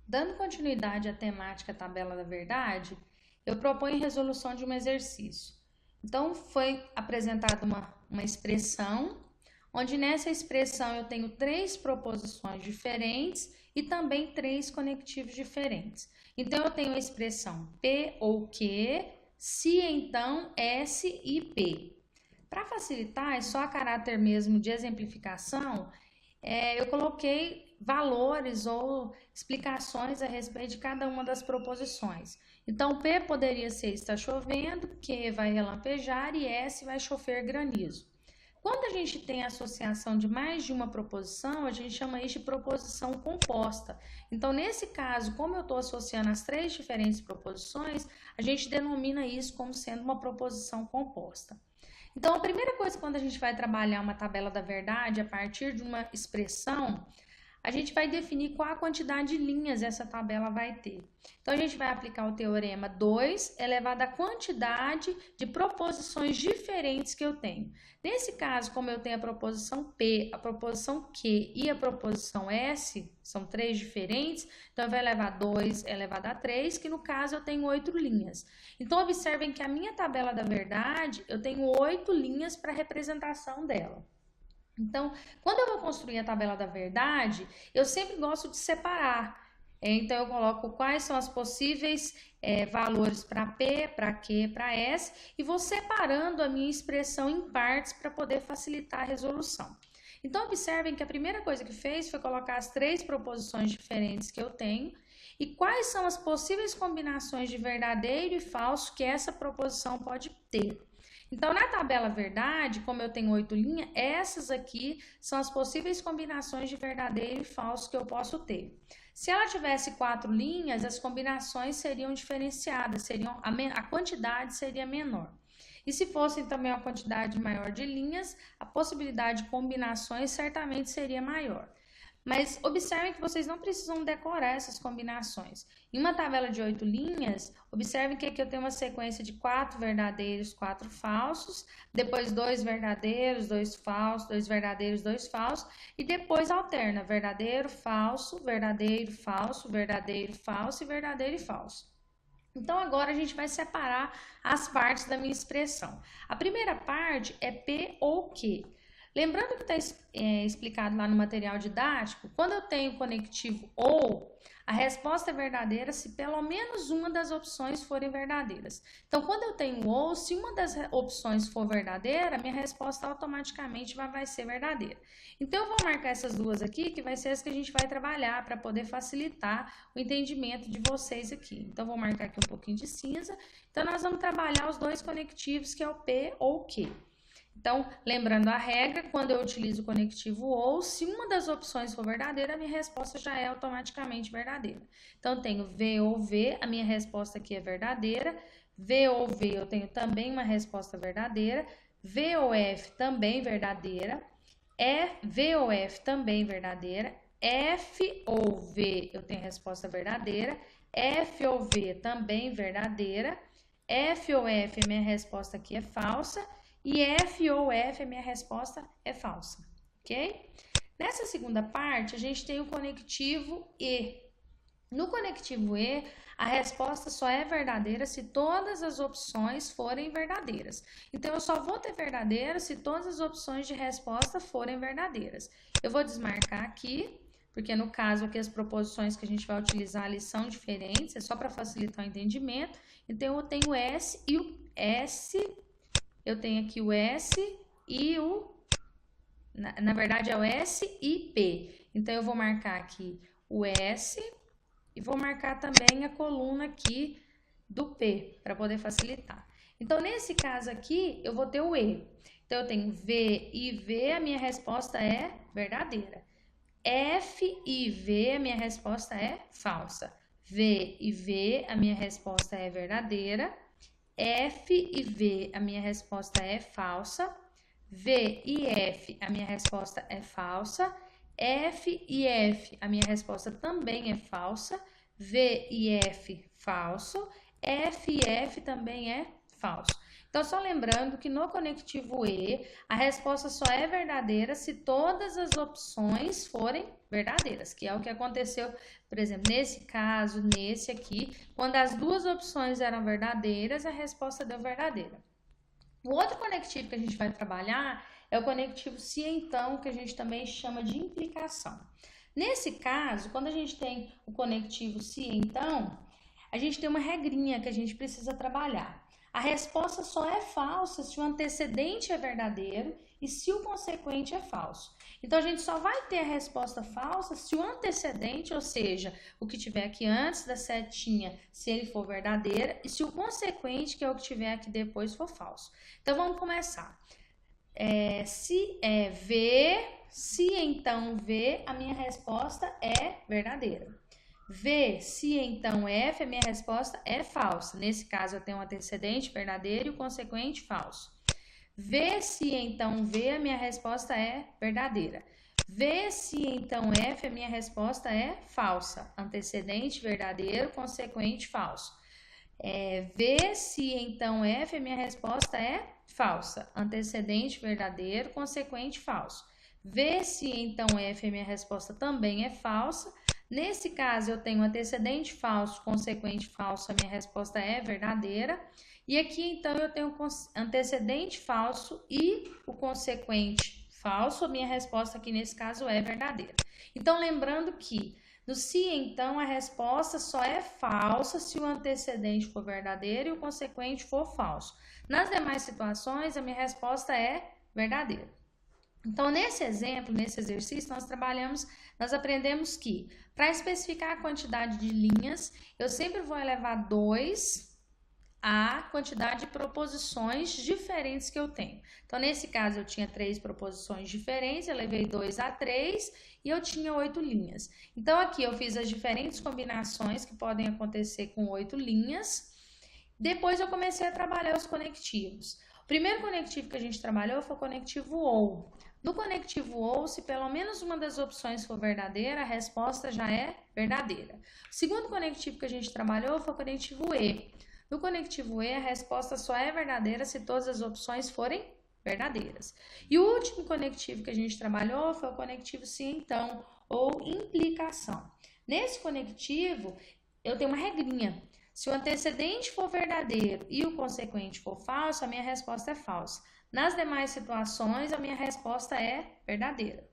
Dando continuidade à temática tabela da verdade, eu proponho resolução de um exercício. Então, foi apresentada uma expressão, onde nessa expressão eu tenho três proposições diferentes e também três conectivos diferentes. Então, eu tenho a expressão P ou Q, se então S e P. Para facilitar, é só a caráter mesmo de exemplificação, eu coloquei valores ou explicações a respeito de cada uma das proposições. Então, P poderia ser está chovendo, Q vai relampejar e S vai chover granizo. Quando a gente tem a associação de mais de uma proposição, a gente chama isso de proposição composta. Então, nesse caso, como eu estou associando as três diferentes proposições, a gente denomina isso como sendo uma proposição composta. Então, a primeira coisa quando a gente vai trabalhar uma tabela da verdade, a partir de uma expressão, a gente vai definir qual a quantidade de linhas essa tabela vai ter. Então, a gente vai aplicar o teorema 2 elevado à quantidade de proposições diferentes que eu tenho. Nesse caso, como eu tenho a proposição P, a proposição Q e a proposição S, são três diferentes, então vai elevar 2 elevado a 3, que no caso eu tenho 8 linhas. Então, observem que a minha tabela da verdade, eu tenho 8 linhas para representação dela. Então, quando eu vou construir a tabela da verdade, eu sempre gosto de separar. Então, eu coloco quais são os possíveis valores para P, para Q, para S e vou separando a minha expressão em partes para poder facilitar a resolução. Então, observem que a primeira coisa que fez foi colocar as três proposições diferentes que eu tenho e quais são as possíveis combinações de verdadeiro e falso que essa proposição pode ter. Então, na tabela verdade, como eu tenho 8 linhas, essas aqui são as possíveis combinações de verdadeiro e falso que eu posso ter. Se ela tivesse 4 linhas, as combinações seriam diferenciadas, a quantidade seria menor. E se fossem também uma quantidade maior de linhas, a possibilidade de combinações certamente seria maior. Mas observem que vocês não precisam decorar essas combinações. Em uma tabela de 8 linhas, observem que aqui eu tenho uma sequência de 4 verdadeiros, 4 falsos, depois 2 verdadeiros, 2 falsos, 2 verdadeiros, 2 falsos, e depois alterna verdadeiro, falso, verdadeiro, falso, verdadeiro, falso e verdadeiro e falso. Então, agora a gente vai separar as partes da minha expressão. A primeira parte é P ou Q. Lembrando que está explicado lá no material didático, quando eu tenho conectivo ou, a resposta é verdadeira se pelo menos uma das opções forem verdadeiras. Então, quando eu tenho ou, se uma das opções for verdadeira, minha resposta automaticamente vai ser verdadeira. Então, eu vou marcar essas duas aqui, que vai ser as que a gente vai trabalhar para poder facilitar o entendimento de vocês aqui. Então, vou marcar aqui um pouquinho de cinza. Então, nós vamos trabalhar os dois conectivos, que é o P ou o Q. Então, lembrando a regra, quando eu utilizo o conectivo ou, se uma das opções for verdadeira, a minha resposta já é automaticamente verdadeira. Então, eu tenho V ou V, a minha resposta aqui é verdadeira. V ou V, eu tenho também uma resposta verdadeira. V ou F, também verdadeira. V ou F, também verdadeira. F ou V, eu tenho resposta verdadeira. F ou V, também verdadeira. F ou F, a minha resposta aqui é falsa. E F ou F, a minha resposta é falsa, ok? Nessa segunda parte, a gente tem o conectivo E. No conectivo E, a resposta só é verdadeira se todas as opções forem verdadeiras. Então, eu só vou ter verdadeira se todas as opções de resposta forem verdadeiras. Eu vou desmarcar aqui, porque no caso aqui as proposições que a gente vai utilizar ali são diferentes, é só para facilitar o entendimento. Então, eu tenho S e o S... Eu tenho aqui o S e o... Na verdade, é o S e P. Então, eu vou marcar aqui o S e vou marcar também a coluna aqui do P, para poder facilitar. Então, nesse caso aqui, eu vou ter o E. Então, eu tenho V e V, a minha resposta é verdadeira. F e V, a minha resposta é falsa. V e V, a minha resposta é verdadeira. F e V, a minha resposta é falsa. V e F, a minha resposta é falsa. F e F, a minha resposta também é falsa. V e F, falso. F e F também é falso. Então, só lembrando que no conectivo E, a resposta só é verdadeira se todas as opções forem verdadeiras, que é o que aconteceu, por exemplo, nesse caso, nesse aqui, quando as duas opções eram verdadeiras, a resposta deu verdadeira. O outro conectivo que a gente vai trabalhar é o conectivo se então, que a gente também chama de implicação. Nesse caso, quando a gente tem o conectivo se então, a gente tem uma regrinha que a gente precisa trabalhar. A resposta só é falsa se o antecedente é verdadeiro e se o consequente é falso. Então, a gente só vai ter a resposta falsa se o antecedente, ou seja, o que tiver aqui antes da setinha, se ele for verdadeira, e se o consequente, que é o que tiver aqui depois, for falso. Então, vamos começar. Se é V, se então V, a minha resposta é verdadeira. V, se então F, a minha resposta é falsa. Nesse caso, eu tenho um antecedente verdadeiro e o consequente falso. V, se então V, a minha resposta é verdadeira. V, se então F, a minha resposta é falsa. Antecedente verdadeiro, consequente falso. V, se então F, a minha resposta é falsa. Antecedente verdadeiro, consequente falso. V, se então F, a minha resposta também é falsa. Nesse caso, eu tenho antecedente falso, consequente falso, a minha resposta é verdadeira. E aqui, então, eu tenho antecedente falso e o consequente falso, a minha resposta aqui nesse caso é verdadeira. Então, lembrando que no se, então, a resposta só é falsa se o antecedente for verdadeiro e o consequente for falso. Nas demais situações, a minha resposta é verdadeira. Então, nesse exemplo, nesse exercício, nós aprendemos que, para especificar a quantidade de linhas, eu sempre vou elevar 2 a quantidade de proposições diferentes que eu tenho. Então, nesse caso, eu tinha 3 proposições diferentes, eu levei 2 a 3 e eu tinha 8 linhas. Então, aqui eu fiz as diferentes combinações que podem acontecer com 8 linhas. Depois, eu comecei a trabalhar os conectivos. O primeiro conectivo que a gente trabalhou foi o conectivo OU. No conectivo OU, se pelo menos uma das opções for verdadeira, a resposta já é verdadeira. O segundo conectivo que a gente trabalhou foi o conectivo E. No conectivo E, a resposta só é verdadeira se todas as opções forem verdadeiras. E o último conectivo que a gente trabalhou foi o conectivo se então, ou implicação. Nesse conectivo, eu tenho uma regrinha. Se o antecedente for verdadeiro e o consequente for falso, a minha resposta é falsa. Nas demais situações, a minha resposta é verdadeira.